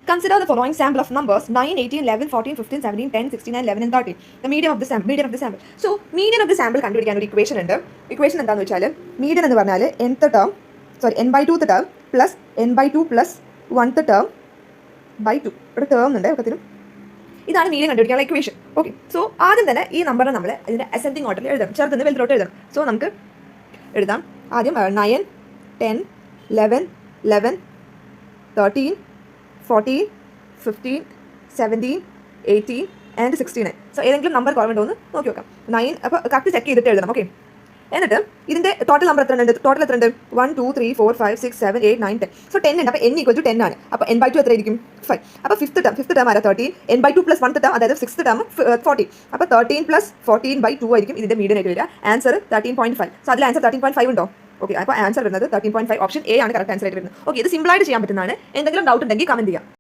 Consider the following sample of numbers 9, 18, 11, 14, 15, 17, 10, 69, 11 and 13. The median of the sample. So, median of the sample കണ്ടുപിടിക്കാൻ ഒരു equation ഉണ്ട്. Equation എന്താണെന്ന് വെച്ചാൽ median എന്ന് പറഞ്ഞാൽ n/2th term plus n/2 plus 1th term by 2. ഇവിടെ term ഉണ്ട് ഒക്കത്തിനും. ഇതാണ് മീഡിയൻ കണ്ടുപിടിക്കാനുള്ള ഇക്വേഷൻ. ഓക്കെ, സോ ആദ്യം തന്നെ ഈ നമ്പറിനെ നമ്മൾ ഇതിൻ്റെ അസെൻഡിങ് ഓർഡറിൽ എഴുതാം. ചെറുതുനിന്ന് വലുതോട്ട് എഴുതാം. സോ നമുക്ക് എഴുതാം. ആദ്യം 9, 10, 11, 11, 13, 14, 15, 17, 18 and 69. സോ ഏതെങ്കിലും നമ്പർ കുറവുണ്ടോ എന്ന് നോക്കി നോക്കാം. 9 അപ്പോൾ കറക്റ്റ് ചെക്ക് ചെയ്തിട്ട് എഴുതണം. ഓക്കെ, എന്നിട്ട് ഇതിൻ്റെ ടോട്ടൽ നമ്പർ എത്ര ഉണ്ട്? 1, 2, 3, 4, 5, 6, 7, 8, 9, 10. സോ 10 ഉണ്ട്. അപ്പോൾ n = 10 ആണ്. അപ്പോൾ n/2 എത്ര ആയിരിക്കും? 5. അപ്പോൾ ഫിഫ്ത്ത് ടേം ആരാ? 13. n/2 പ്ലസ് 1th ടേം, അതായത് 6th ടേം 14. അപ്പോൾ 13 പ്ലസ് 14/2 ആയിരിക്കും ഇതിൻ്റെ മീഡിയൻ ആയിട്ട് വരിക. ആൻസർ 13.5. സോ അതിൽ ആൻസർ 13.5 ഉണ്ടോ? ഓക്കെ, അപ്പോൾ ആൻസർ വരുന്നത് 13.5. ഓപ്ഷൻ എ ആണ് കറക്റ്റ് ആൻസർ ആയിട്ട് വരുന്നത്. ഓക്കെ, ഇത് സിമ്പിളായിട്ട് ചെയ്യാൻ പറ്റുന്നതാണ്. എന്തെങ്കിലും ഡൗട്ട് ഉണ്ടെങ്കിൽ കമന്റ് ചെയ്യാം.